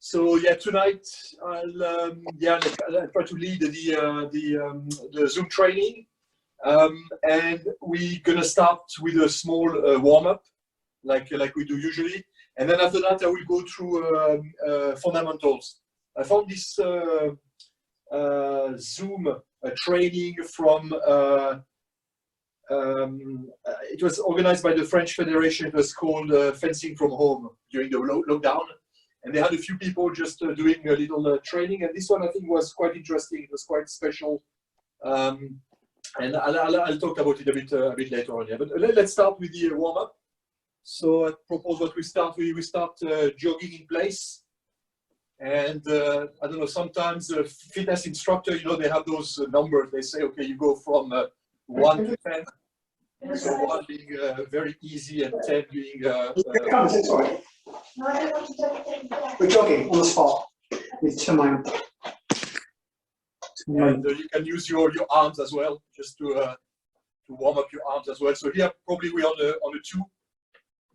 So yeah, tonight I'll try to lead the Zoom training, and we're gonna start with a small warm-up, like we do usually, and then after that I will go through fundamentals. I found this Zoom training from. It was organized by the French Federation. It was called Fencing from Home during the lockdown. And they had a few people just doing a little training. And this one I think was quite interesting. It was quite special. And I'll talk about it a bit later on. Yeah. But let's start with the warm-up. So I propose what we start with. We start jogging in place. And I don't know, sometimes the fitness instructor, you know, they have those numbers. They say, okay, you go from 1 to 10. So 1 being very easy and 10 being... We're jogging on the spot with Emmanuel. And you can use your arms as well, just to warm up your arms as well. So here probably we're on a 2,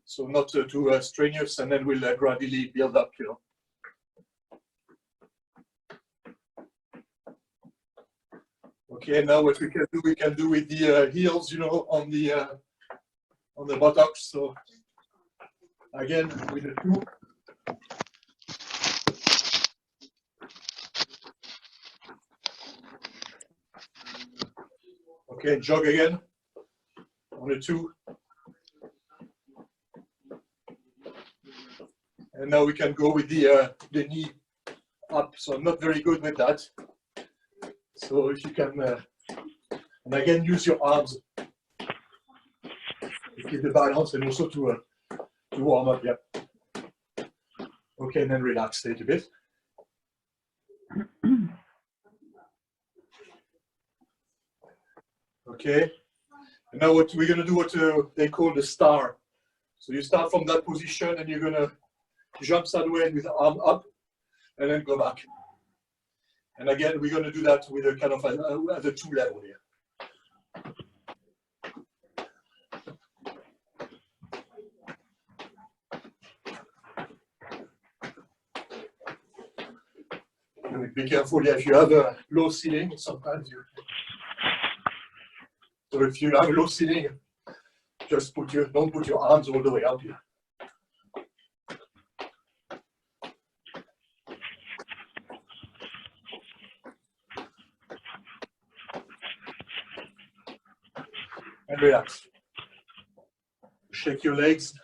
so not too strenuous, and then we'll gradually build up, you know. Okay, now what we can do with the heels, you know, on the buttocks. So again with the 2. Okay, jog again on a 2. And now we can go with the knee up. So I'm not very good with that. So if you can, and again, use your arms to keep the balance and also to warm up, yeah. Okay, and then relax a little bit. Okay, and now what we're gonna do, what they call the star. So you start from that position and you're gonna jump sideways with the arm up and then go back. And again, we're going to do that with a kind of at the 2 level here. Be careful if you have a low ceiling. Sometimes you. So if you have a low ceiling, just don't put your arms all the way out here. And relax. Shake your legs.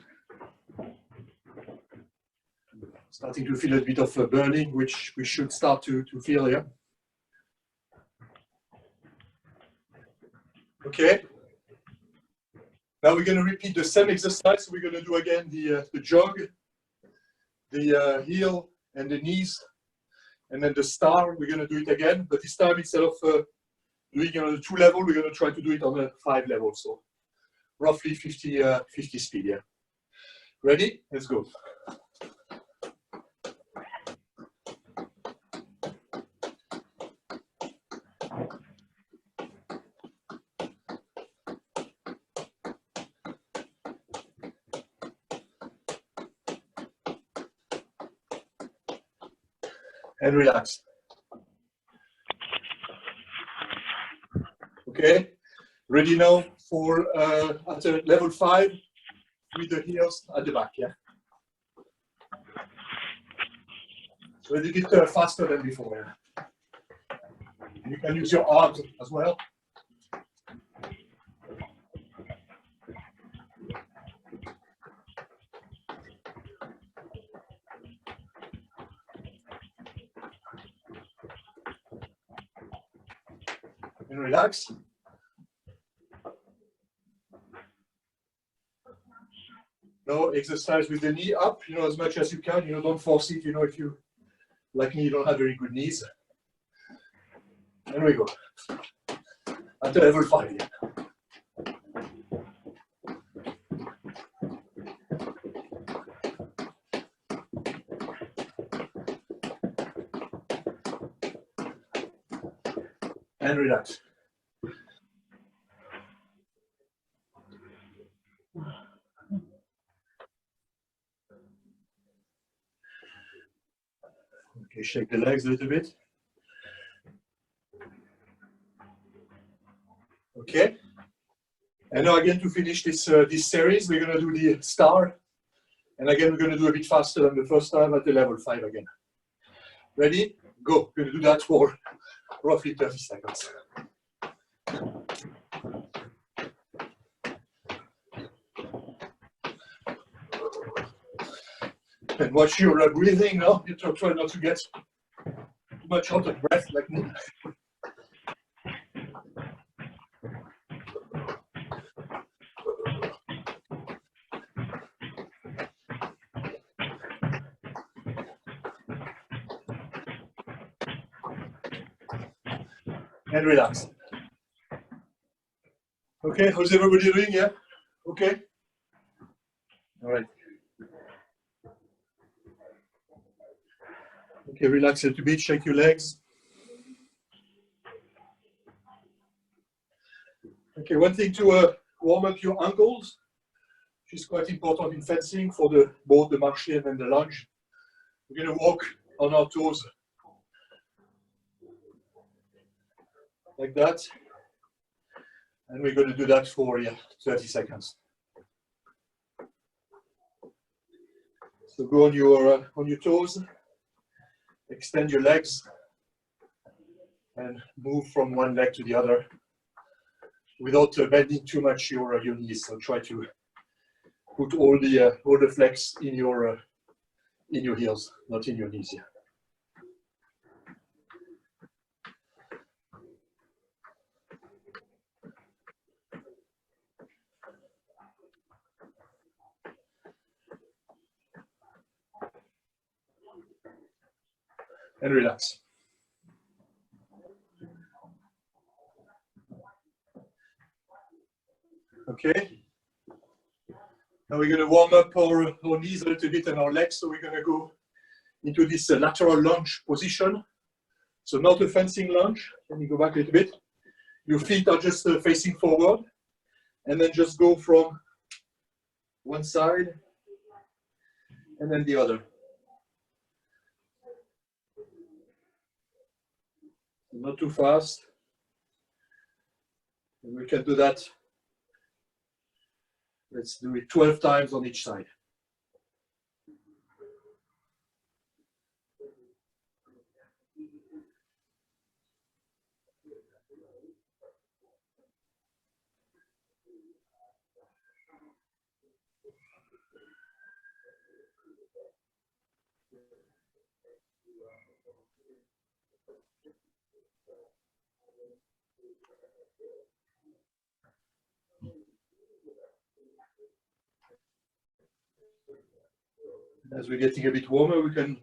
Starting to feel a bit of burning, which we should start to feel here. Okay. Now we're going to repeat the same exercise. We're going to do again the jog, the heel and the knees, and then the star. We're going to do it again, but this time instead of doing it on a 2 level, we're going to try to do it on a 5 level. So roughly 50 speed. Yeah. Ready? Let's go. And relax. Okay, ready now for at level 5 with the heels at the back, yeah? So a little bit faster than before. Yeah? You can use your arms as well. And relax. Now exercise with the knee up, you know, as much as you can. You know, don't force it. You know, if you, like me, you don't have very good knees. There we go. At level 5. Yeah. And relax. Okay, shake the legs a little bit. Okay. And now again, to finish this series, we're going to do the star. And again, we're going to do a bit faster than the first time at the level 5 again. Ready? Go. We're going to do that for roughly 30 seconds. And watch your breathing now. You try not to get too much out of breath like me. And relax. Okay, how's everybody doing? Yeah? Okay? All right. Okay, relax a little bit, shake your legs. Okay, one thing to warm up your ankles, which is quite important in fencing for both the marché and the lunge. We're going to walk on our toes like that. And we're going to do that for 30 seconds. So go on your toes, extend your legs, and move from one leg to the other without bending too much your knees. So try to put all the flex in your heels, not in your knees. Yeah. And relax. Okay. Now we're going to warm up our knees a little bit and our legs. So we're going to go into this lateral lunge position. So not a fencing lunge. Let me go back a little bit. Your feet are just facing forward. And then just go from one side and then the other. Not too fast. And we can do that. Let's do it 12 times on each side. As we're getting a bit warmer, we can,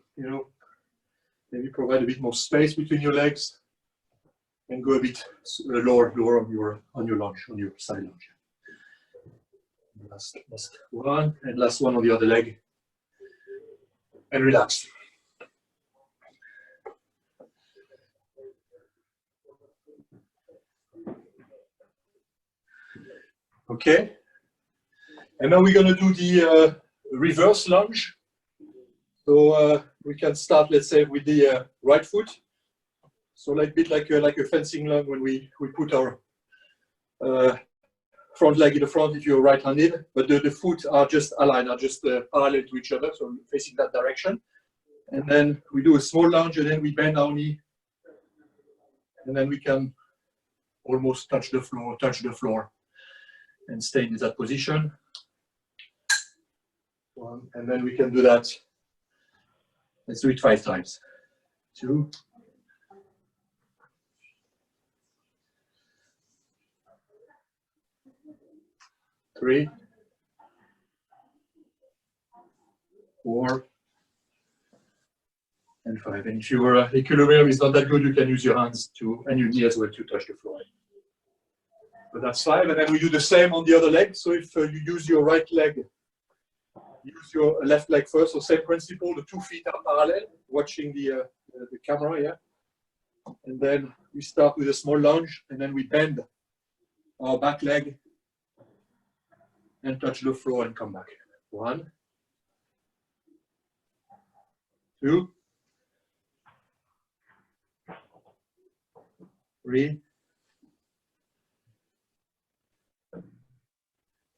maybe provide a bit more space between your legs and go a bit lower on your lunge, on your side lunge. Last one, and last one on the other leg. And relax. Okay. And now we're going to do the reverse lunge. So we can start, let's say, with the right foot. So like a bit like a fencing lunge when we put our front leg in the front if you're right-handed, but the foot are just aligned, are just parallel to each other, so facing that direction. And then we do a small lunge, and then we bend our knee, and then we can almost touch the floor, and stay in that position. One, and then we can do that. Let's do it 5 times. 2. 3, 4, and 5. And if your equilibrium is not that good, you can use your hands and your knee as well to touch the floor. But that's 5. And then we do the same on the other leg. So if you use your right leg, use your left leg first. So same principle, the 2 feet are parallel, watching the camera, yeah. And then we start with a small lunge, and then we bend our back leg and touch the floor and come back. 1, 2, 3,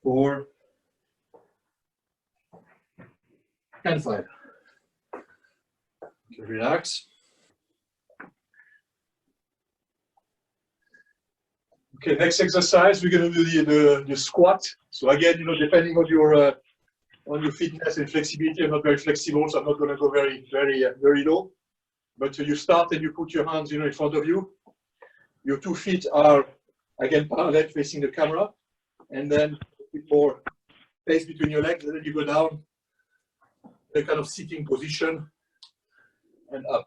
4, and 5. Okay, relax. Okay, next exercise, we're going to do the squat. So again, you know, depending on your fitness and flexibility, I'm not very flexible, so I'm not going to go very low. But you start and you put your hands, you know, in front of you. Your 2 feet are again parallel, facing the camera, and then a bit more space between your legs, and then you go down, a kind of sitting position, and up.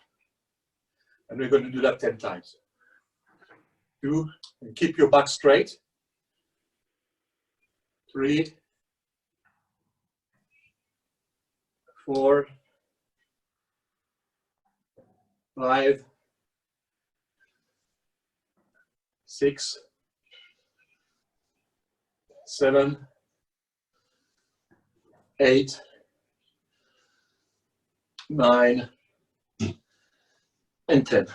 And we're going to do that 10 times. 2, and keep your back straight. 3, 4, 5, 6, 7, 8, 9, and 10.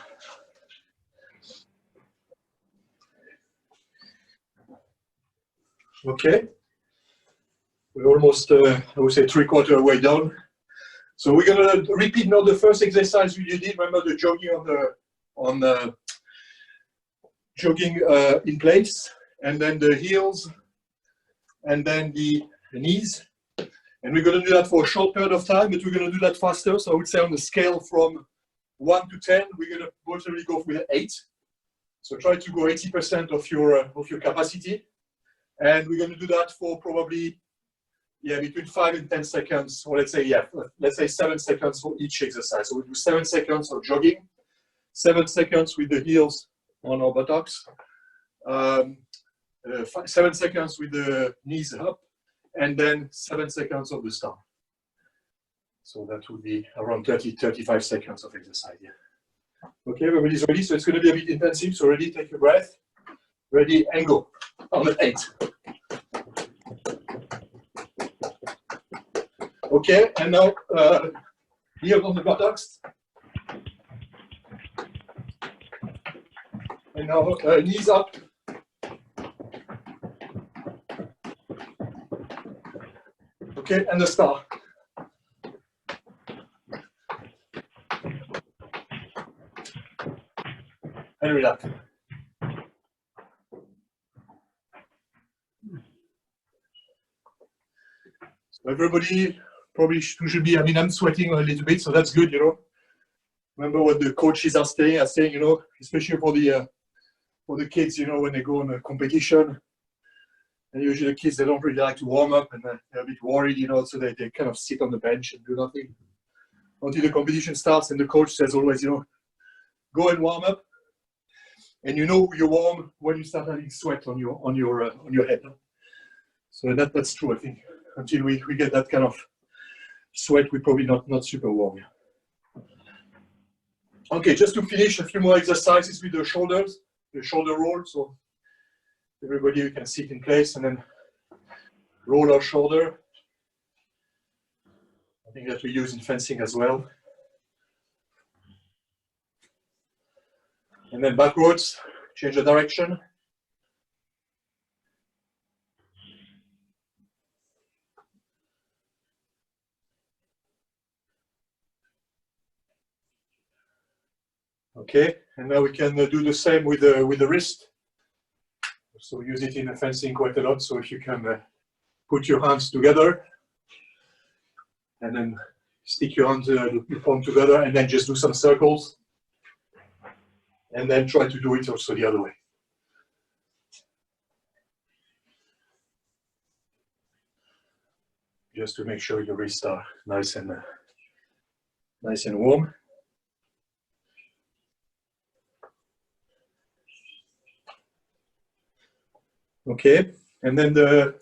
Okay, we're almost, I would say, 3/4 way done. So we're going to repeat now the first exercise you did. Remember the jogging on the jogging in place, and then the heels, and then the knees. And we're going to do that for a short period of time, but we're going to do that faster. So I would say on the scale from 1 to 10, we're going to possibly go with 8. So try to go 80% of your capacity. And we're going to do that for probably, yeah, between 5 and 10 seconds, or let's say 7 seconds for each exercise. So we do 7 seconds of jogging, 7 seconds with the heels on our buttocks, 7 seconds with the knees up, and then 7 seconds of the star. So that would be around 35 seconds of exercise. Yeah. Okay, everybody's ready. So it's going to be a bit intensive. So ready, take a breath. Ready, and go. On the 8. Okay, and now heels on the buttocks. And now knees up. Okay, and the star. And relax. So everybody probably should be, I mean, I'm sweating a little bit, so that's good, you know. Remember what the coaches are saying, you know, especially for the kids, you know, when they go on a competition. And usually the kids, they don't really like to warm up, and they're a bit worried, you know, so they kind of sit on the bench and do nothing until the competition starts. And the coach says always, you know, go and warm up. And you know you're warm when you start having sweat on your head. So that's true, I think. Until we get that kind of sweat, we're probably not super warm. Okay, just to finish, a few more exercises with the shoulders, the shoulder roll. So everybody, you can sit in place and then roll our shoulder. I think that we use in fencing as well. And then backwards, change the direction. Okay, and now we can do the same with the wrist. So we use it in fencing quite a lot. So if you can put your hands together and then stick your hands, your palm together, and then just do some circles. And then try to do it also the other way. Just to make sure your wrists are nice and warm. Okay, and then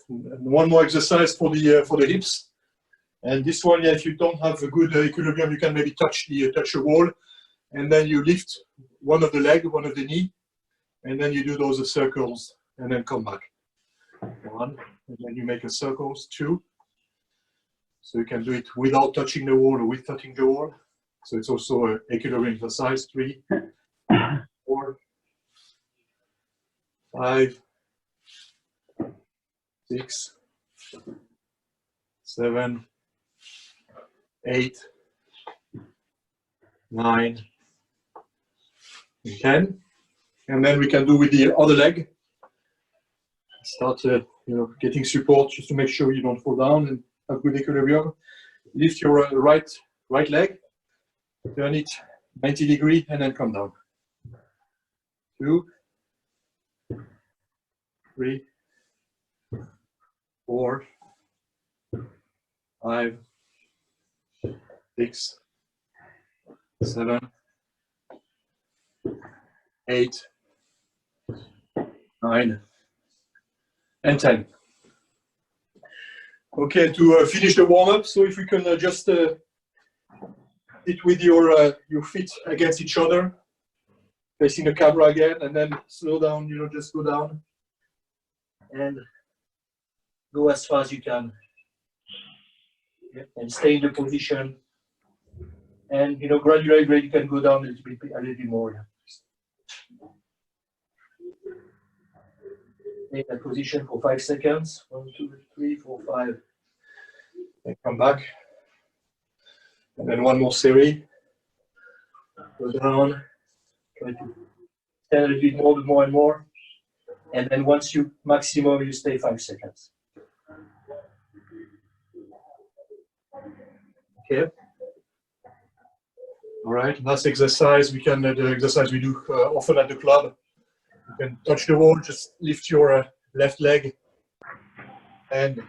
one more exercise for the hips. And this one, yeah, if you don't have a good equilibrium, you can maybe touch the wall, and then you lift one of the leg, one of the knee, and then you do those circles, and then come back. 1, and then you make a circles. 2. So you can do it without touching the wall or with touching the wall. So it's also an equilibrium exercise. 3, 4, 5, 6, 7, 8, 9, and 10. And then we can do with the other leg. Start, getting support just to make sure you don't fall down and have good equilibrium. Lift your right leg, turn it 90 degrees, and then come down. 2, 3, 4, 5, 6, 7, 8, 9, and 10. Okay, to finish the warm-up, so if we can just sit with your feet against each other, facing the camera again, and then slow down, just go down and go as far as you can. And stay in the position. And gradually you can go down a little bit more. Yeah. Take that position for 5 seconds. 1, 2, 3, 4, 5. And come back. And then one more series. Go down. Try to stand a little bit more and more. And then once you maximum, you stay 5 seconds. Okay. All right. Last exercise. We can the exercise we do often at the club. You can touch the wall, just lift your left leg and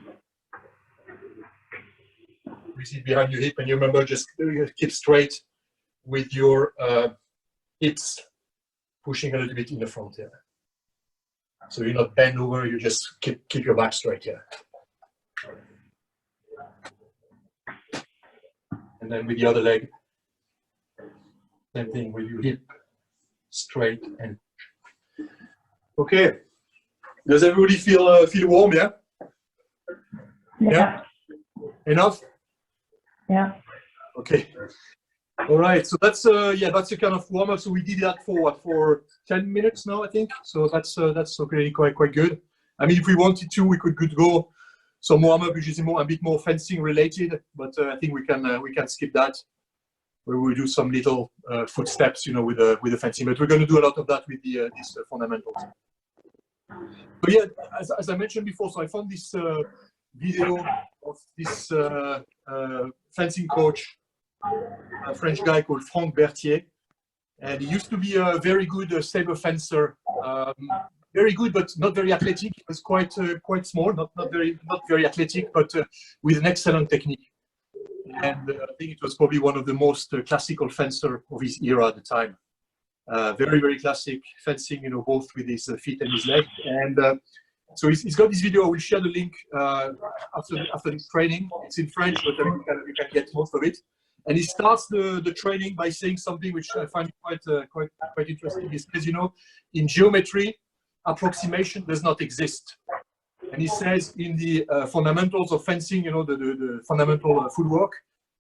reach it behind your hip. And you remember, just keep straight with your hips pushing a little bit in the front here. So you're not bent over, you just keep your back straight here. And then with the other leg, same thing with your hip straight and okay. Does everybody feel warm? Yeah. Yeah. Enough. Yeah. Okay. All right. So that's that's a kind of warm up. So we did that for what, for 10 minutes now, I think. So that's okay, quite good. I mean, if we wanted to, we could go some warm up, which is a bit more fencing related. But I think we can skip that. We will do some little footsteps, with the fencing. But we're going to do a lot of that with the these fundamentals. So yeah, as I mentioned before, so I found this video of this fencing coach, a French guy called Franck Berthier, and he used to be a very good saber fencer. Very good, but not very athletic. He was quite small, not very athletic, but with an excellent technique. And I think it was probably one of the most classical fencer of his era at the time. Very classic fencing, both with his feet and his leg. And so he's got this video. I will share the link after this training. It's in French, but you can get most of it. And he starts the training by saying something which I find quite interesting. He says, in geometry, approximation does not exist. And he says in the fundamentals of fencing, the fundamental footwork,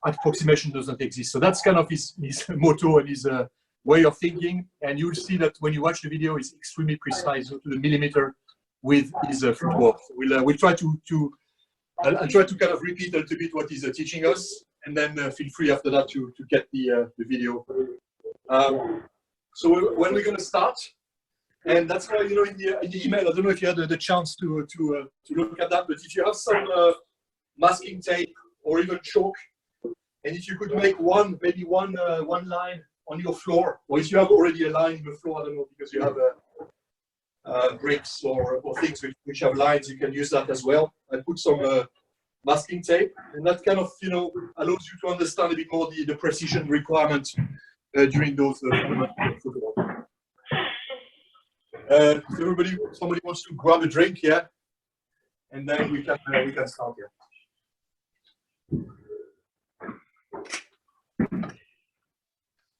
approximation does not exist. So that's kind of his motto and his way of thinking. And you'll see that when you watch the video, it's extremely precise to the millimeter with his footwork. So we'll try I'll try to kind of repeat a little bit what he's teaching us, and then feel free after that to get the video. So when we're going to start, and that's why, in the email, I don't know if you had the chance to look at that, but if you have some masking tape or even chalk, and if you could make maybe one line on your floor, or if you have already a line in the floor, I don't know, because you have bricks or things which have lines, you can use that as well. I put some masking tape, and that kind of allows you to understand a bit more the precision requirement during those football. Somebody wants to grab a drink, yeah, and then we can start here.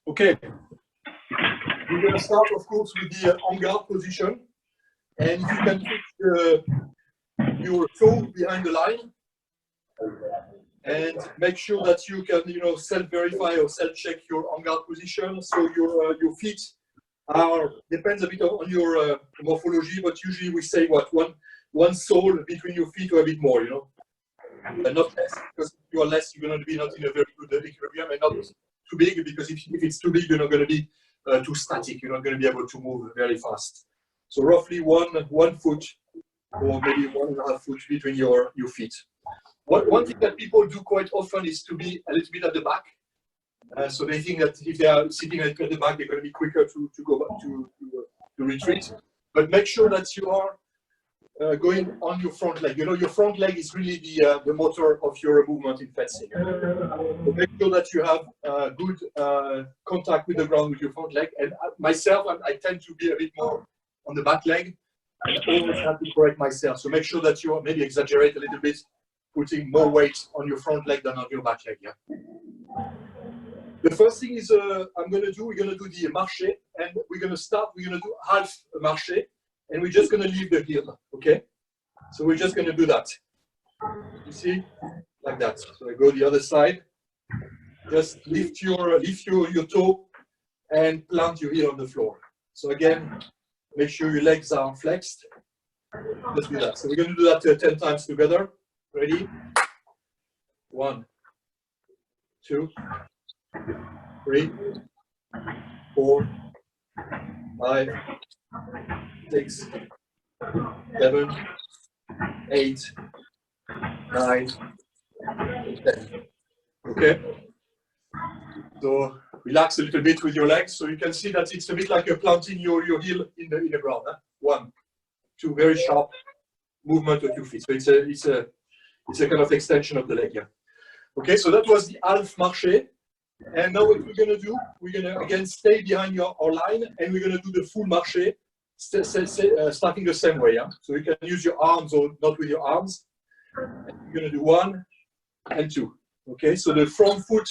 Okay, we're going to start, of course, with the en garde position, and if you can put your toe behind the line, and make sure that you can, self-verify or self-check your en garde position, so your feet depends a bit on your morphology, but usually we say what, one sole between your feet or a bit more, you know, not less, because if you are less, you're going to be not in a very good equilibrium, and not too big, because if it's too big, you're not going to be too static. You're not going to be able to move very fast. So roughly one foot or maybe 1.5 foot between your feet. One thing that people do quite often is to be a little bit at the back. So they think that if they are sitting at the back, they're going to be quicker to go back to retreat. But make sure that you are going on your front leg. You know, your front leg is really the motor of your movement in fencing. So make sure that you have good contact with the ground with your front leg. And myself, I tend to be a bit more on the back leg. And I always have to correct myself. So make sure that you maybe exaggerate a little bit, putting more weight on your front leg than on your back leg. Yeah. The first thing is we're going to do the marché, and we're going to do half a marché, and we're just going to leave the heel, okay? So we're just going to do that. You see, like that. So I go the other side. Just lift your toe and plant your heel on the floor. So again, make sure your legs are flexed. Let's do that. So we're going to do that 10 times together. Ready? 1, 2, 3, 4, 5, 6, 7, 8, 9, 10. Okay? So relax a little bit with your legs. So you can see that it's a bit like you're planting your heel in the ground. Huh? 1, 2, very sharp movement of your feet. So it's a kind of extension of the leg. Yeah. Okay, so that was the half marché. And now what we're going to do, we're going to again stay behind our line, and we're going to do the full marché, starting the same way. Yeah? So you can use your arms or not with your arms. And you're going to do 1 and 2. Okay, so the front foot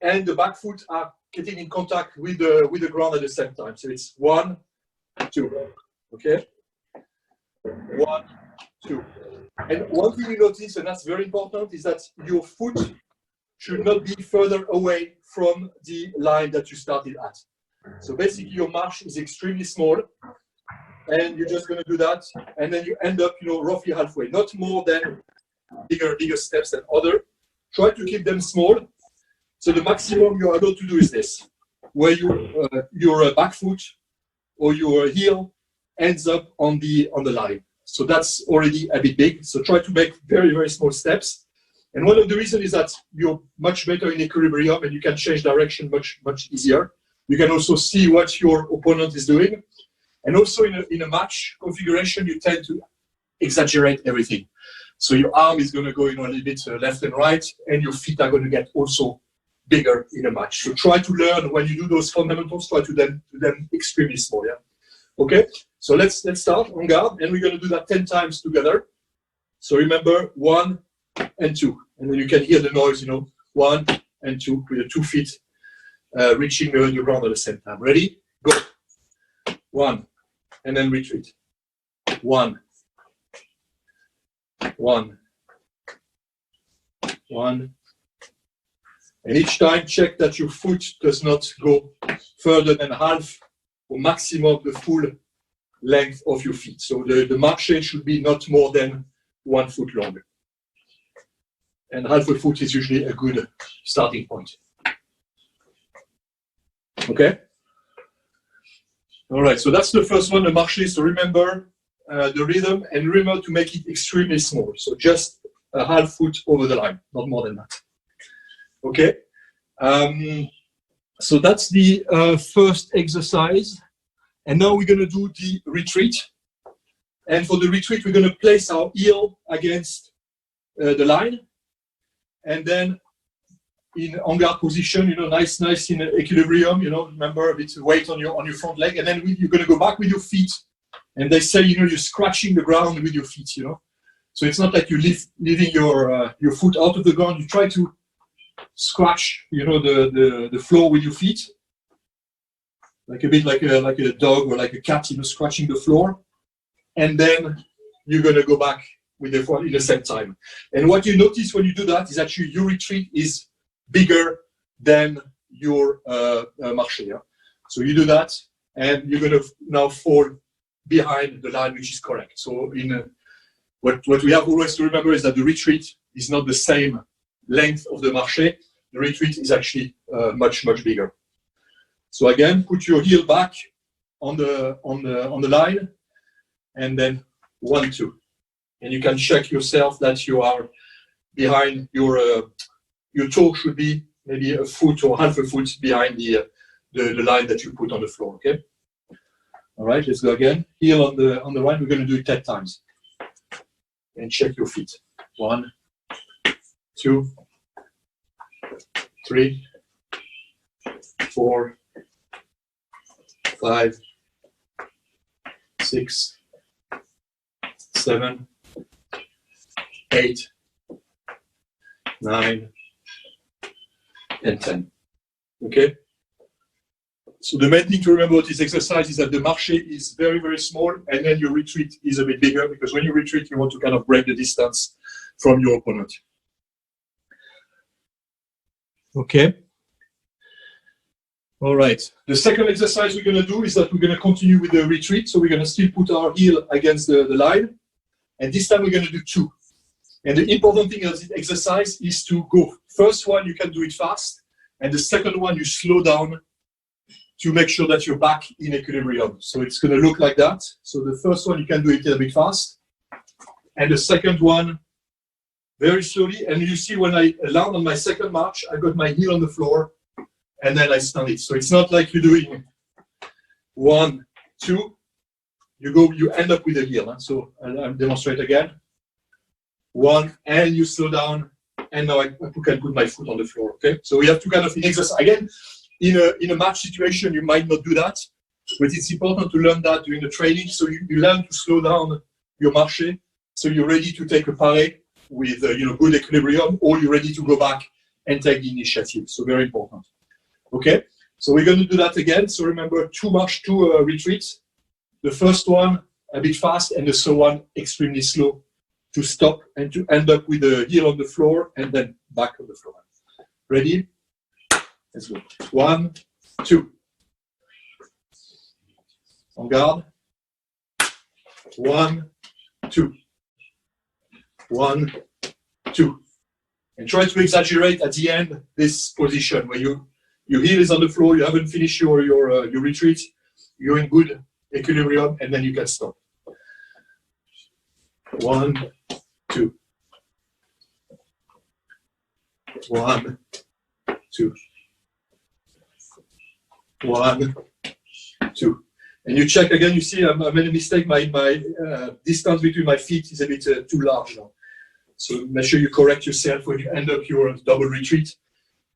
and the back foot are getting in contact with the ground at the same time. So it's 1, 2. Okay, 1, 2. And one thing you notice, and that's very important, is that your foot should not be further away from the line that you started at. So basically your march is extremely small, and you're just going to do that, and then you end up, you know, roughly halfway, not more than bigger steps than other. Try to keep them small. So the maximum you are able to do is this, where your back foot or your heel ends up on the line. So that's already a bit big. So try to make very, very small steps. And one of the reasons is that you're much better in equilibrium, and you can change direction much easier. You can also see what your opponent is doing. And also in a match configuration, you tend to exaggerate everything. So your arm is going to go, you know, a little bit left and right, and your feet are going to get also bigger in a match. So try to learn, when you do those fundamentals, try to do them extremely small. Yeah. Okay. So let's start on guard, and we're going to do that 10 times together. So remember, 1 and 2, and then you can hear the noise, you know, 1 and 2 with the 2 feet reaching the ground at the same time. Ready? Go. 1, and then retreat. 1, 1, 1. And each time check that your foot does not go further than half or maximum the full length of your feet. So the marché should be not more than 1 foot long. And half a foot is usually a good starting point. Okay? All right, so that's the first one, the marché. So remember the rhythm, and remember to make it extremely small. So just a half foot over the line, not more than that. Okay? So that's the first exercise. And now we're going to do the retreat. And for the retreat, we're going to place our heel against the line. And then in on-guard position, you know, nice in equilibrium, you know, remember a bit of weight on your front leg. And then you're going to go back with your feet. And they say, you know, you're scratching the ground with your feet, you know. So it's not like you're leaving your foot out of the ground. You try to scratch, you know, the floor with your feet. Like a bit like a dog or like a cat, you know, scratching the floor. And then you're going to go back with the foot in the same time. And what you notice when you do that is actually your retreat is bigger than your marché. Yeah? So you do that, and you're going to now fall behind the line, which is correct. So what we have always to remember is that the retreat is not the same length of the marché. The retreat is actually much bigger. So again, put your heel back on the line, and then 1, 2, and you can check yourself that you are behind your toe should be maybe a foot or half a foot behind the line that you put on the floor. Okay. All right. Let's go again. Heel on the right. We're going to do it 10 times, and check your feet. 1, 2, 3, 4, 5, 6, 7, 8, 9, and 10. Okay? So the main thing to remember about this exercise is that the marché is very small, and then your retreat is a bit bigger, because when you retreat, you want to kind of break the distance from your opponent. Okay? All right. The second exercise we're going to do is that we're going to continue with the retreat. So we're going to still put our heel against the line, and this time we're going to do 2. And the important thing of this exercise is to go. First one, you can do it fast, and the second one, you slow down to make sure that you're back in equilibrium. So it's going to look like that. So the first one, you can do it a bit fast, and the second one, very slowly. And you see when I land on my second march, I got my heel on the floor, and then I stand it. So it's not like you're doing 1, 2. You end up with a heel. Huh? So I'll demonstrate again. 1, and you slow down, and now I can put my foot on the floor. Okay. So we have to kind of exercise again. In a match situation, you might not do that, but it's important to learn that during the training. So you learn to slow down your marché, so you're ready to take a paré with good equilibrium, or you're ready to go back and take the initiative. So very important. Okay, so we're going to do that again. So remember, 2 march, 2 retreats. The first one a bit fast, and the second one extremely slow, to stop and to end up with the heel on the floor and then back on the floor. Ready? Let's go. 1, 2. En garde. 1, 2. 1, 2. And try to exaggerate at the end this position where your heel is on the floor, you haven't finished your retreat, you're in good equilibrium, and then you can stop. 1, 2. 1, 2. 1, 2. And you check again, you see I made a mistake, my distance between my feet is a bit too large now. So make sure you correct yourself when you end up your double retreat,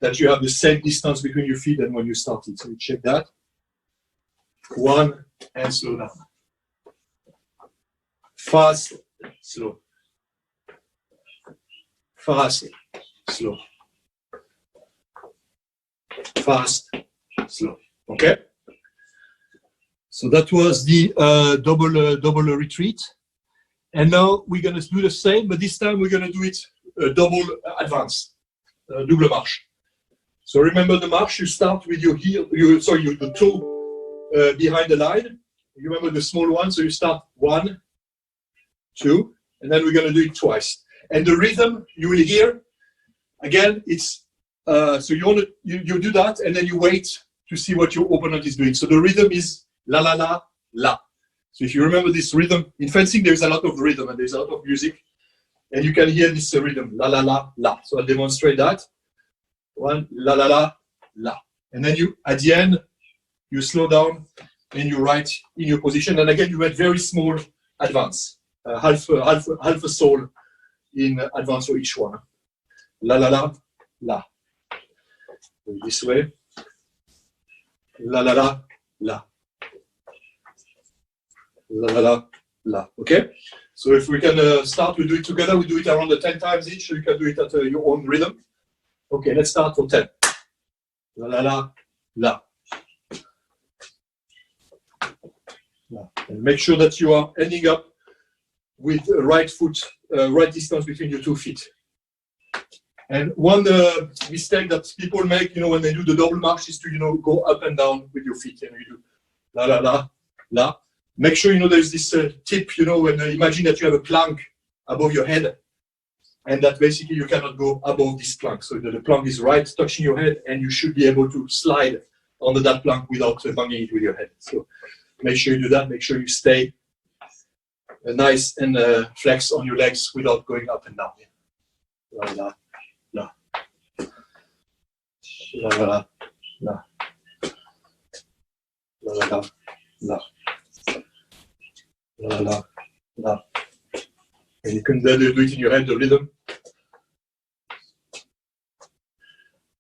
that you have the same distance between your feet and when you started. So you check that. 1, and slow down. Fast, slow. Fast, slow. Fast, slow. Okay? So that was the double retreat. And now we're going to do the same, but this time we're going to do it double advance, double marche. So remember the march, you start with your heel, your toe behind the line. You remember the small one, so you start 1, 2, and then we're going to do it twice. And the rhythm you will hear, again, it's, so you do that, and then you wait to see what your opponent is doing. So the rhythm is la la la la. So if you remember this rhythm, in fencing there's a lot of rhythm and there's a lot of music, and you can hear this rhythm, la la la la. So I'll demonstrate that. 1, la la la la. And then you, at the end, you slow down and you right in your position. And again, you had very small advance, half a soul in advance for each one. La la la la. This way. La la la la. La la la la. Okay. So if we can start, we do it together. We do it around 10 times each. So you can do it at your own rhythm. Okay, let's start for 10. La la la la. And make sure that you are ending up with a right foot, right distance between your 2 feet. And one mistake that people make, when they do the double march is to, go up and down with your feet. You do la, la, la, la. Make sure, there's this tip, when imagine that you have a plank above your head, and that basically you cannot go above this plank. So the plank is right touching your head, and you should be able to slide under that plank without banging it with your head. So make sure you do that. Make sure you stay nice and flex on your legs without going up and down. La, la, la. La, la, la. La, la, la. La. La, la, la. And you can then do it in your head, the rhythm.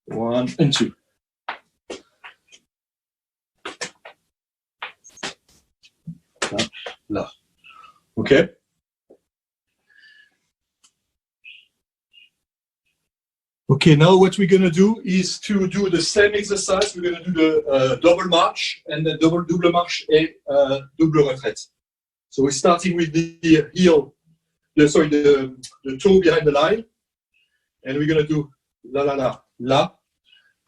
1 and 2. La, la. Okay. Okay, now what we're going to do is to do the same exercise. We're going to do the double march and then double marche et double retraite. So we're starting with the heel, the toe behind the line, and we're going to do la la la la,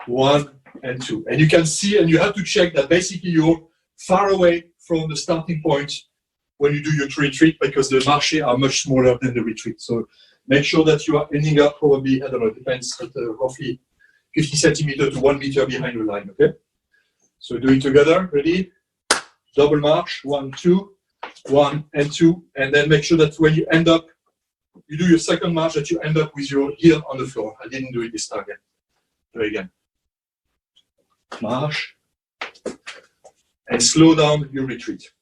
1 and 2. And you can see, and you have to check that basically you're far away from the starting point when you do your retreat, because the marches are much smaller than the retreat. So make sure that you are ending up probably, I don't know, it depends, but roughly 50 centimeters to 1 meter behind the line, okay? So do it together, ready? Double march, 1, 2, 1 and 2, and then make sure that when you end up, you do your second march, that you end up with your heel on the floor. I didn't do it this time again. Do it again. March, and slow down your retreat.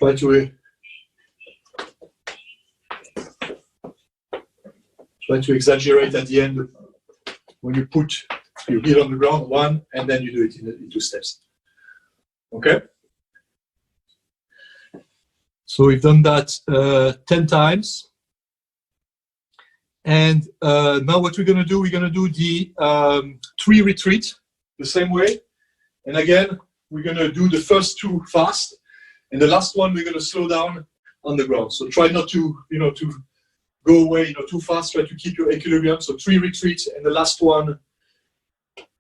Try to exaggerate at the end when you put your heel on the ground, 1, and then you do it in 2 steps. Okay? So we've done that 10 times. And now what we're going to do, the 3 retreat the same way. And again, we're going to do the first 2 fast. And the last one, we're going to slow down on the ground. So try not to, to go away, too fast. Try to keep your equilibrium. So 3 retreats, and the last one,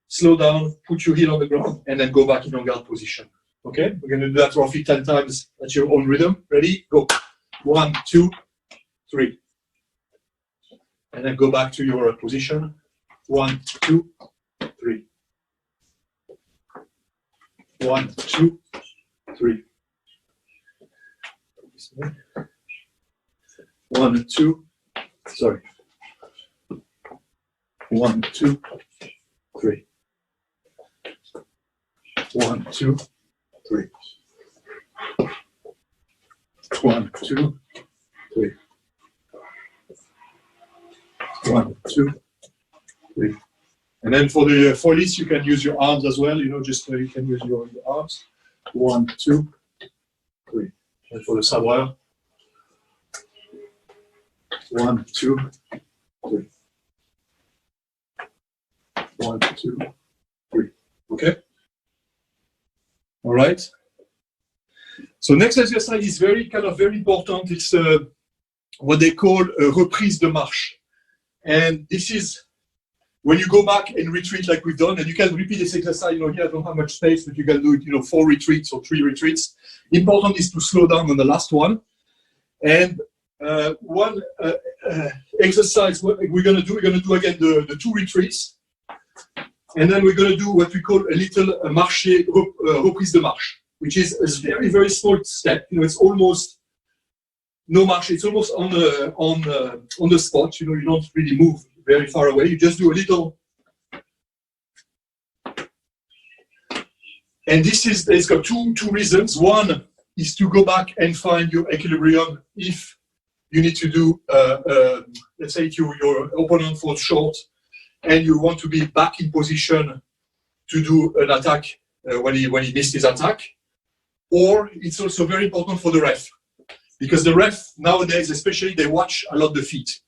slow down, put your heel on the ground, and then go back in your guard position. Okay? We're going to do that roughly 10 times at your own rhythm. Ready? Go. 1, 2, 3. And then go back to your position. 1, 2, 3. 1, 2, 3. 1, 2, sorry. 1, 2, 3. 1, 2, 3. 1, 2, 3. 1, 2, 3. And then for the foilies, you can use your arms as well. Just you can use your arms. 1, 2, 3. And for the sabre, 1, 2, 3. 1, 2, 3. Okay. All right. So next exercise is very important. It's what they call a reprise de marche, and this is when you go back and retreat like we've done, and you can repeat this exercise. Here I don't have much space, but you can do it. 4 retreats or 3 retreats. Important is to slow down on the last one. And one exercise what we're going to do again the 2 retreats, and then we're going to do what we call a little reprise de marche, which is a very, very small step. It's almost no marche. It's almost on the spot. You don't really move very far away. You just do a little. And it's got two reasons. One is to go back and find your equilibrium if you need to do, let's say your opponent falls short and you want to be back in position to do an attack when he missed his attack. Or it's also very important for the ref, because the ref nowadays, especially, they watch a lot the feet.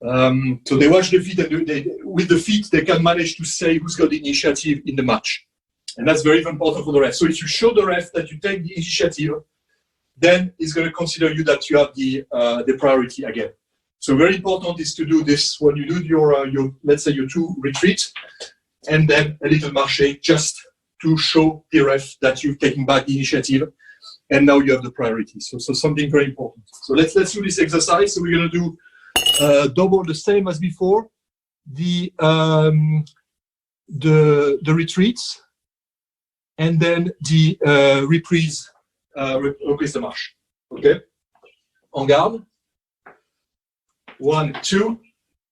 So they watch the feet, and with the feet they can manage to say who's got the initiative in the match. And that's very important for the ref. So if you show the ref that you take the initiative, then he's going to consider you that you have the priority again. So very important is to do this when you do your let's say your 2 retreats, and then a little marché just to show the ref that you've taken back the initiative, and now you have the priority. So something very important. So let's do this exercise. So we're going to do double the same as before. The retreats, and then the reprise de marche. Okay. En garde. 1, 2.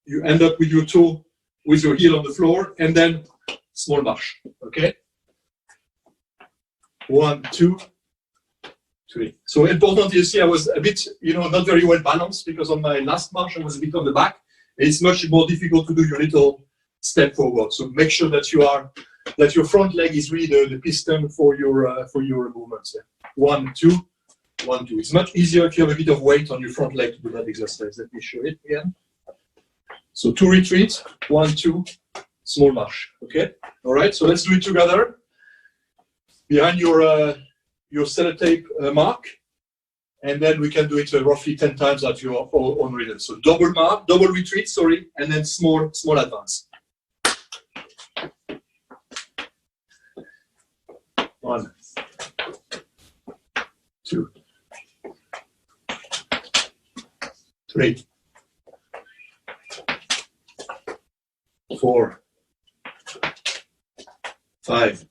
You end up with your toe, with your heel on the floor, and then small marche. Okay. 1, 2, 3. So important, you see, I was a bit, not very well balanced, because on my last march I was a bit on the back. It's much more difficult to do your little step forward. So make sure that your front leg is really the piston for your movements. Yeah. 1, 2, 1, 2. It's much easier if you have a bit of weight on your front leg to do that exercise. Let me show it again. So 2 retreats, 1, 2, small march. Okay. All right. So let's do it together. Behind your sellotape mark, and then we can do it roughly 10 times at your own rhythm. So double retreat, sorry, and then small advance. 1, 2, 3, 4, 5,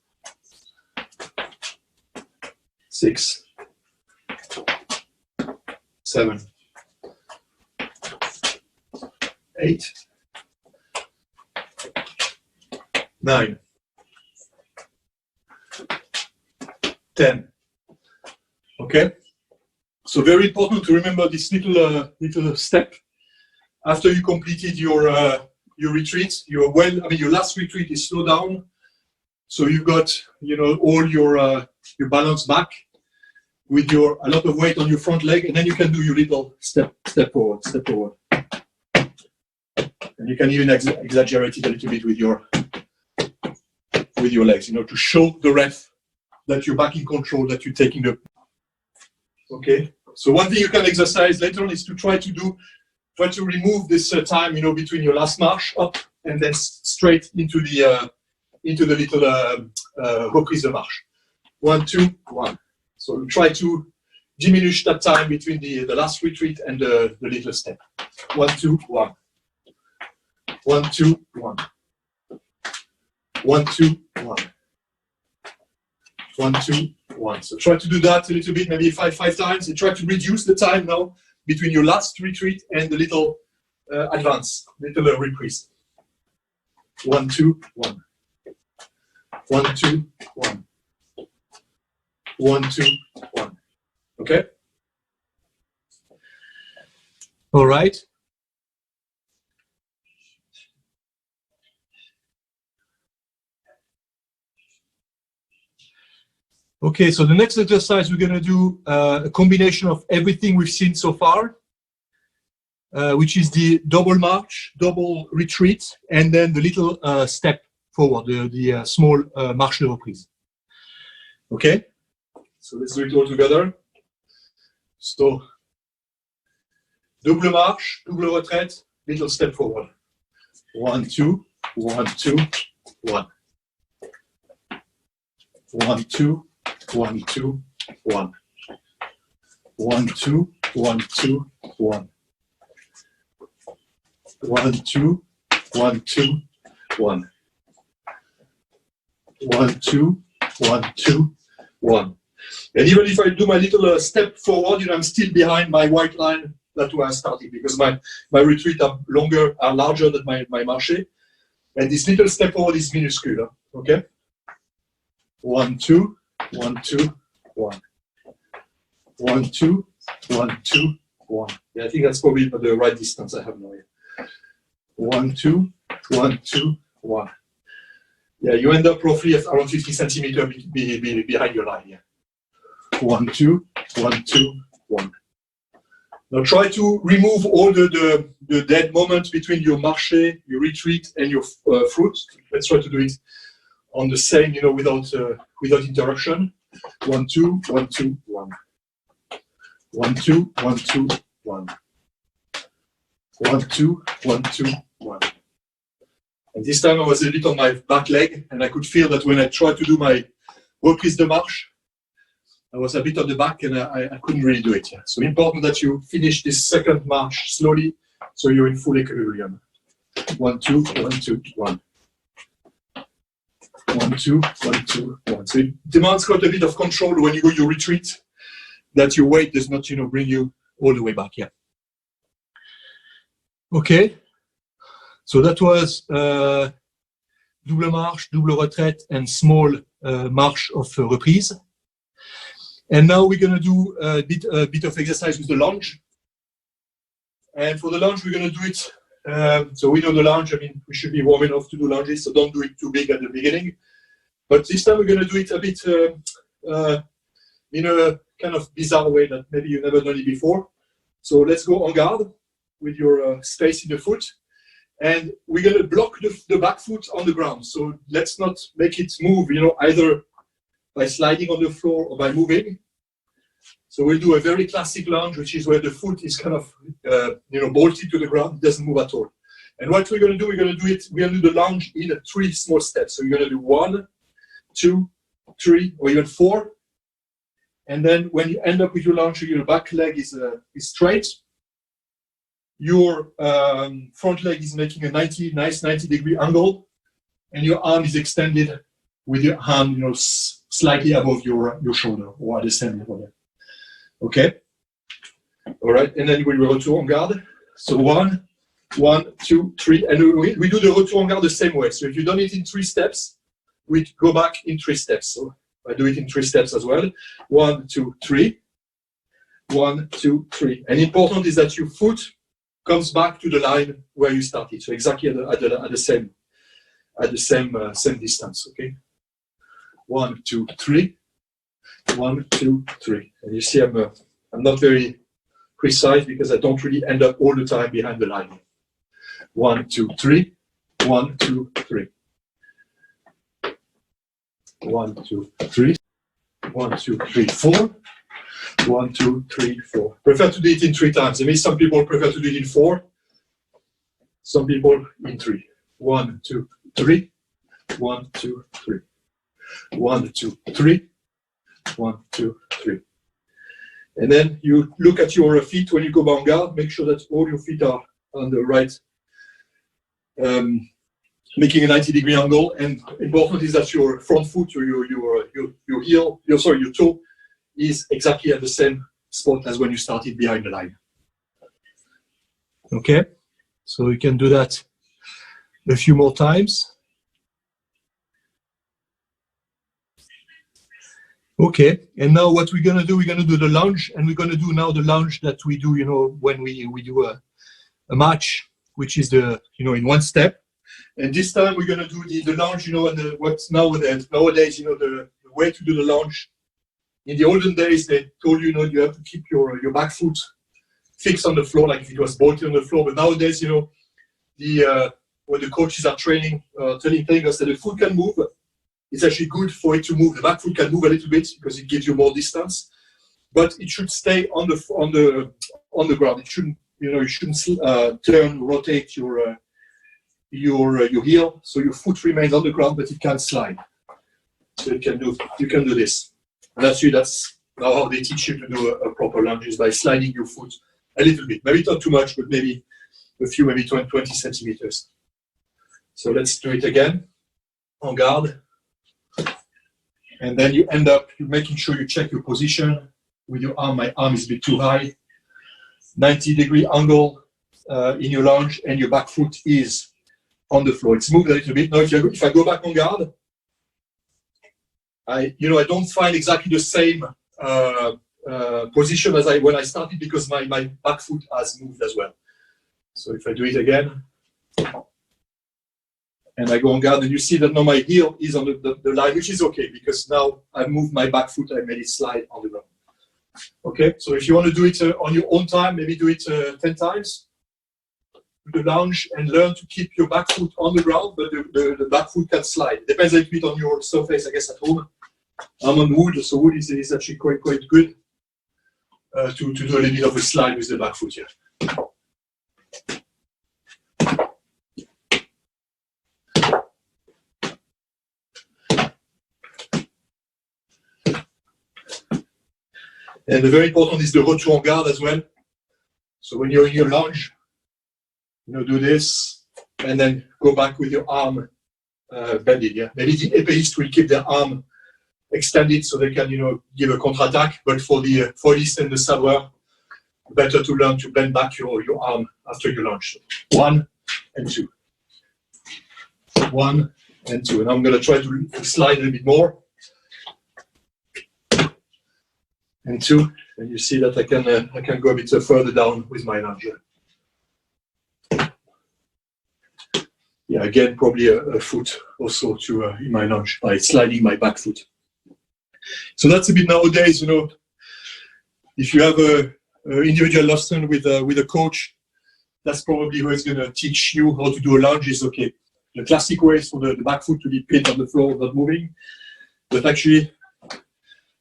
6, 7, 8, 9, 10. Okay. So very important to remember this little step. After you completed your retreat, your last retreat is slow down. So you've got all your balance back with a lot of weight on your front leg, and then you can do your little step forward. And you can even exaggerate it a little bit with your legs, to show the ref that you're back in control, that you're taking the. Okay. So one thing you can exercise later on is to try to remove this time, between your last march up and then straight into the little reprise de marche. 1, 2, 1. So try to diminish that time between the last retreat and the little step. 1, 2, 1. 1, 2, 1. 1, 2, 1. 1, 2, 1. So try to do that a little bit, maybe five times, and try to reduce the time now between your last retreat and the little advance, little reprise. 1, 2, 1. 1, 2, 1. 1, 2, 1. Okay? All right. Okay, so the next exercise, we're going to do a combination of everything we've seen so far, which is the double march, double retreat, and then the little step forward, the small marche de reprise. Okay, so let's do it all together. So, double marche, double retraite, little step forward. 1, 2, 1, 2, 1. 1, 2. 1, 2, 1. 1, 2, 1, 2, 1. 1, 2, 1, 2, 1. 1, 2, 1, 2, 1. And even if I do my little step forward, I'm still behind my white line. That's where I started, because my retreat are larger than my marché. And this little step forward is minuscule. Okay? 1, 2. 1, 2, 1. 1, 2, 1, 2, 1. Yeah, I think that's probably the right distance I have now. Yeah. 1, 2, 1, 2, 1. Yeah, you end up roughly at around 50 centimeters behind your line. Yeah. 1, 2, 1, 2, 1. Now try to remove all the dead moments between your marché, your retreat, and your fruit. Let's try to do it on the same, without interruption. 1, 2, 1, 2, 1. 1, 2, 1, 2, 1. 1, 2, 1, 2, 1. And this time I was a bit on my back leg, and I could feel that when I tried to do my reprise de marche, I was a bit on the back, and I couldn't really do it. So important that you finish this second march slowly, so you're in full equilibrium. 1, 2, 1, 2, 1. 1, 2, 1, 2, 1. So it demands quite a bit of control when you go your retreat, that your weight does not, bring you all the way back. Yeah. Okay. So that was double marche, double retraite, and small marche of reprise. And now we're going to do a bit of exercise with the lunge. And for the lunge, we're going to do it. So we know the lunge. I mean, we should be warm enough to do lunges, so don't do it too big at the beginning. But this time we're going to do it a bit in a kind of bizarre way that maybe you've never done it before. So let's go en garde with your space in the foot. And we're going to block the back foot on the ground. So let's not make it move, either by sliding on the floor or by moving. So we'll do a very classic lunge, which is where the foot is kind of, bolted to the ground, doesn't move at all. And what we're going to do, we're going to do the lunge in 3 small steps. So you're going to do 1, 2, 3, or even 4. And then when you end up with your lunge, your back leg is straight. Your front leg is making a nice 90-degree angle, and your arm is extended with your hand, slightly above your shoulder or at the same level. Okay. All right. And then we will retour en garde. So 1, 2, 3, and we do the retour en garde the same way. So if you've done it in 3 steps, we go back in 3 steps. So I do it in 3 steps as well. 1, 2, 3. 1, 2, 3. And important is that your foot comes back to the line where you started. So exactly at the same distance. Okay. 1, 2, 3. 1, 2, 3. And you see, I'm not very precise because I don't really end up all the time behind the line. 1, 2, 3. 1, 2, 3. 1, 2, 3. 1, 2, 3, 4. 1, 2, 3, 4. Prefer to do it in 3 times. I mean, some people prefer to do it in 4. Some people in 3. 1, 2, 3. 1, 2, 3. 1, 2, 3. 1, 2, 3. And then you look at your feet when you go en garde. Make sure that all your feet are on the right, making a 90-degree angle. And important is that your front foot or your heel, your toe, is exactly at the same spot as when you started behind the line. Okay, so you can do that a few more times. Okay, and now what we're gonna do the lunge, and we're gonna do now the lunge that we do, when we do a match, which is in 1 step. And this time we're gonna do the lunge, and what's nowadays, the way to do the lunge. In the olden days, they told you, you have to keep your back foot fixed on the floor, like if it was bolted on the floor. But nowadays, when the coaches are telling us that the foot can move, it's actually good for it to move. The back foot can move a little bit because it gives you more distance, but it should stay on the ground. It shouldn't, you shouldn't turn, rotate your heel, so your foot remains on the ground, but it can slide. So you can do this. And that's now how they teach you to do a proper lunge, is by sliding your foot a little bit. Maybe not too much, but maybe a few, maybe 20 centimeters. So let's do it again. En garde. And then you end up making sure you check your position with your arm. My arm is a bit too high. 90-degree angle in your lunge, and your back foot is on the floor. It's moved a little bit. Now if I go back en garde, I don't find exactly the same position as when I started, because my back foot has moved as well. So if I do it again, and I go en garde, and you see that now my heel is on the line, which is okay, because now I moved my back foot, I made it slide on the ground. Okay, so if you want to do it on your own time, maybe do it 10 times. the lunge and learn to keep your back foot on the ground, but the back foot can slide. Depends a little bit on your surface, I guess, at home. I'm on wood, so wood is actually quite good to do a little bit of a slide with the back foot here. And very important is the retour en garde as well. So when you're in your lunge, do this, and then go back with your arm bended. Yeah, maybe the épéistes will keep their arm extended so they can, give a contre-attack. But for the foiliste and the sabreur, better to learn to bend back your arm after your lunge. 1 and 2. 1 and 2. And I'm going to try to slide a little bit more. And 2. And you see that I can go a bit further down with my lunge. Yeah, again, probably a foot or so to in my lunge by sliding my back foot. So that's a bit nowadays, if you have a individual lesson with a coach, that's probably who is going to teach you how to do a lunge. Is okay. The classic way is for the back foot to be pinned on the floor, not moving. But actually,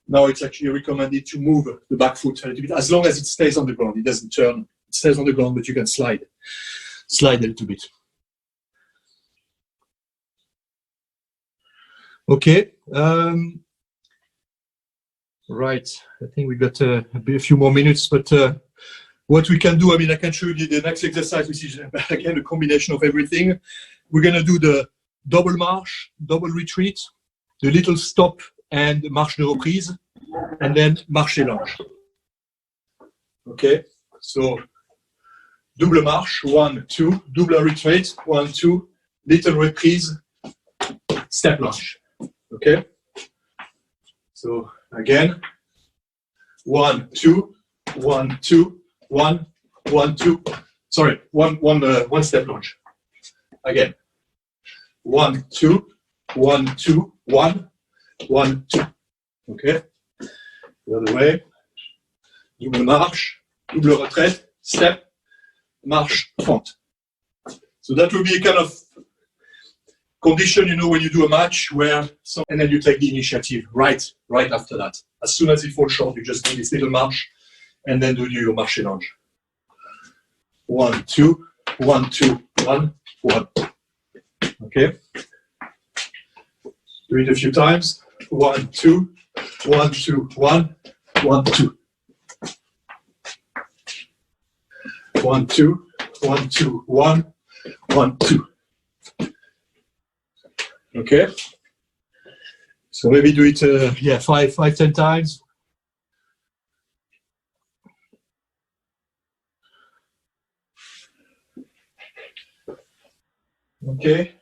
now it's actually recommended to move the back foot a little bit, as long as it stays on the ground. It doesn't turn. It stays on the ground, but you can slide a little bit. Okay. Right. I think we got a few more minutes, but what we can do, I can show you the next exercise, which is again a combination of everything. We're going to do the double marche, double retreat, the little stop and marche de reprise, and then marche et lunge. Okay. So double marche, 1, 2, double retreat, 1, 2, little reprise, step lunge. Okay. So again, 1, 2, 1, 2, 1, 1, 2. Sorry, one step lunge. Again, 1, 2, 1, 2, 1, 1, 2. Okay. The other way. Double marche, double retraite, step, marche, fente. So that will be a kind of condition, when you do a match where, and then you take the initiative right after that. As soon as it falls short, you just do this little march, and then do your marche et lunge. 1, 2, 1, 2, 1, 1. Okay. Do it a few times. 1, 2, 1, 2, 1, 1, 2. 1, 2, 1, 2, 1, 1, 2. Okay. So maybe do it, 5-10 times. Okay.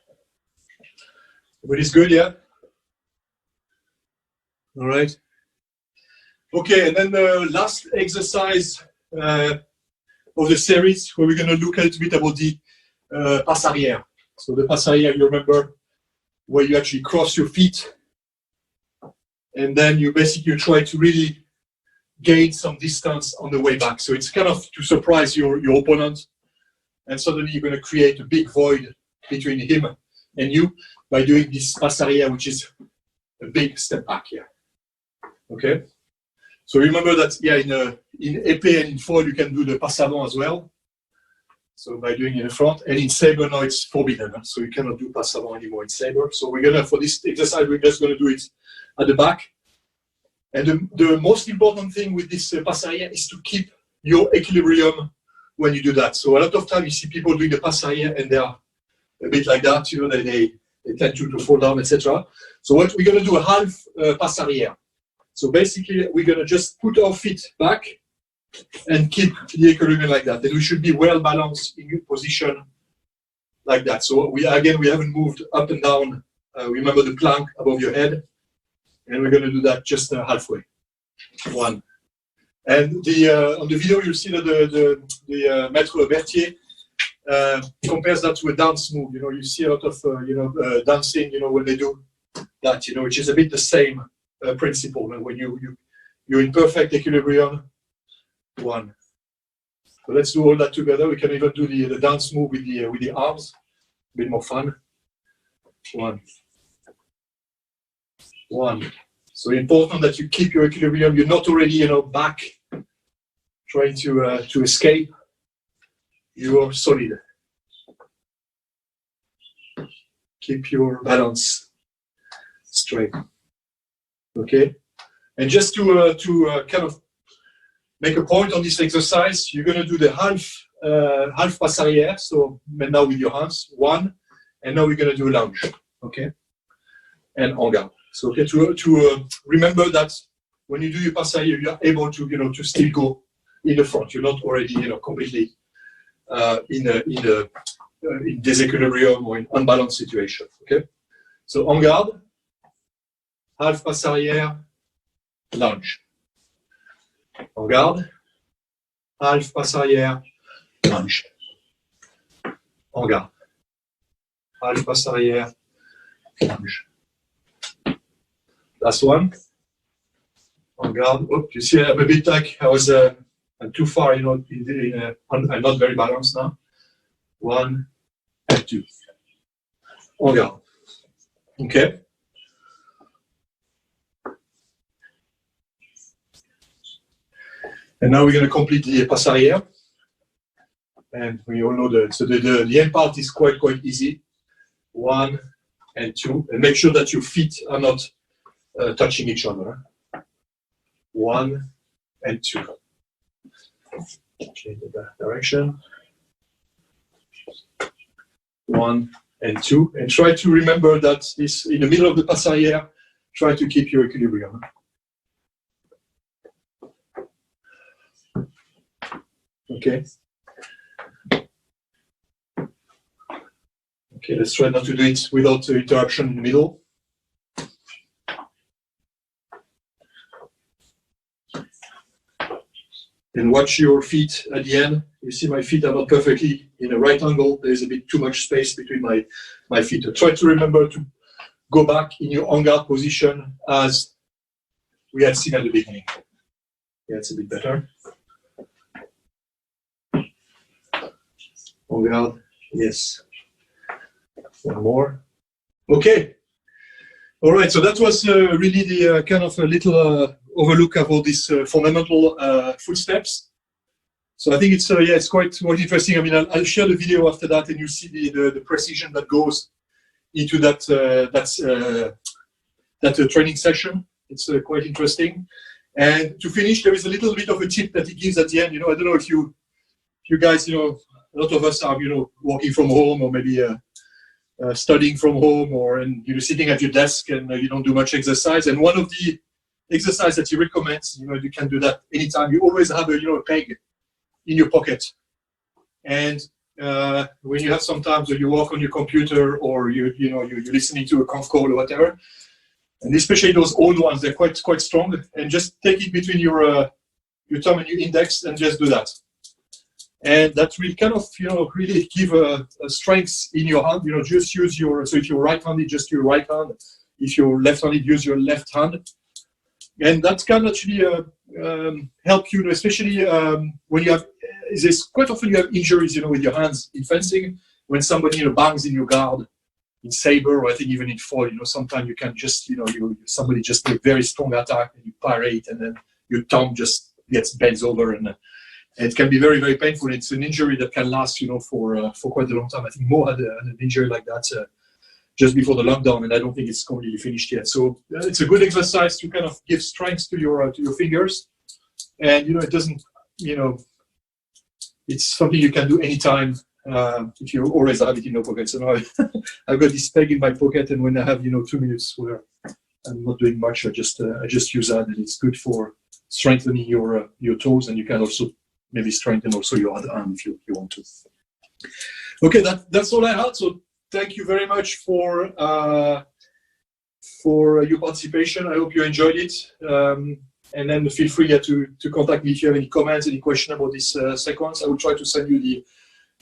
Everybody's good, yeah? All right. Okay, and then the last exercise of the series, where we're going to look a little bit about the passe arrière. So the passe arrière, you remember, where you actually cross your feet, and then you basically try to really gain some distance on the way back. So it's kind of to surprise your opponent, and suddenly you're going to create a big void between him and you by doing this passe arrière, which is a big step back here. Okay. So remember that, in épée and in foil you can do the passe avant as well. So by doing it in the front, and in sabre now it's forbidden, so you cannot do passe avant anymore in sabre. So we're gonna, for this exercise, we're just gonna do it at the back. And the most important thing with this passe arrière is to keep your equilibrium when you do that. So a lot of time you see people doing the passe arrière and they are a bit like that, they tend to fall down, etc. So what we're gonna do, a half passe arrière. So basically we're gonna just put our feet back and keep the equilibrium like that. And we should be well balanced in good position like that. So we haven't moved up and down. Remember the plank above your head. And we're going to do that just halfway. 1. And on the video, you'll see that the Maître Berthier compares that to a dance move. You see a lot of dancing, when they do that, which is a bit the same principle. And when you're in perfect equilibrium, 1, So let's do all that together. We can even do the dance move with the arms. A bit more fun. 1. 1. So important that you keep your equilibrium. You're not already, back trying to escape. You are solid. Keep your balance straight. Okay. And just to kind of make a point on this exercise, you're going to do the half passe arrière. So now with your hands, 1, and now we're going to do a lunge. Okay. And en garde. So okay, to remember that when you do your passe arrière, you are able to to still go in the front. You're not already completely in disequilibrium or in unbalanced situation. Okay. So en garde, half passe arrière, lunge. En garde, half passe arrière, lunge. En garde, half passe arrière, lunge. Last one. En garde. Oh, you see, I'm a bit like I was I'm too far, I'm not very balanced now. 1 and 2. En garde. Okay. And now we're going to complete the passe arrière. And we all know the end part is quite easy. 1 and 2. And make sure that your feet are not touching each other. 1 and 2. Change the direction. 1 and 2. And try to remember that this in the middle of the passe arrière, try to keep your equilibrium. Okay. Okay, let's try not to do it without interruption in the middle. And watch your feet at the end. You see my feet are not perfectly in a right angle. There's a bit too much space between my feet. So try to remember to go back in your en garde position as we had seen at the beginning. Yeah, it's a bit better. En garde, yes. One more. Okay. All right, so that was really the kind of a little overlook of all these fundamental footsteps. So I think it's it's quite interesting. I mean, I'll share the video after that, and you see the precision that goes into that training session. It's quite interesting. And to finish, there is a little bit of a tip that he gives at the end. I don't know if you guys, a lot of us are working from home, or maybe studying from home, or sitting at your desk and you don't do much exercise. And one of the exercise that he recommends, you can do that anytime. You always have a peg in your pocket, and when you have sometimes you work on your computer, or you're listening to a conf call or whatever, and especially those old ones, they're quite strong. And just take it between your thumb and your index, and just do that. And that will kind of really give a strength in your hand. Just use so if you're right-handed, just your right hand. If you're left-handed, use your left hand. And that can actually help you, especially when you have. There's quite often you have injuries, with your hands in fencing. When somebody bangs in your guard, in saber, or I think even in foil, sometimes you can just, somebody just make very strong attack and you parry it, and then your thumb just gets bent over, and it can be very, very painful. It's an injury that can last, for quite a long time. I think Mo had an injury like that just before the lockdown, and I don't think it's completely finished yet. So it's a good exercise to kind of give strength to your fingers, and it doesn't, it's something you can do anytime if you always have it in your pocket. So now I've got this peg in my pocket, and when I have 2 minutes where I'm not doing much, I just use that, and it's good for strengthening your toes, and you can also maybe strengthen also your other arm if you want to. Okay, that's all I had. So thank you very much for your participation. I hope you enjoyed it. And then feel free to contact me if you have any comments, any question about this sequence. I will try to send you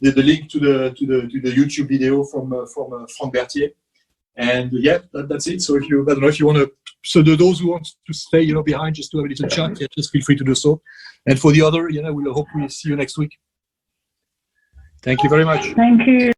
the link to the YouTube video from Franck Berthier. And yeah, that's it. So I don't know if you want to. So those who want to stay, behind, just to have a little chat, just feel free to do so. And for the other, we'll hopefully see you next week. Thank you very much. Thank you.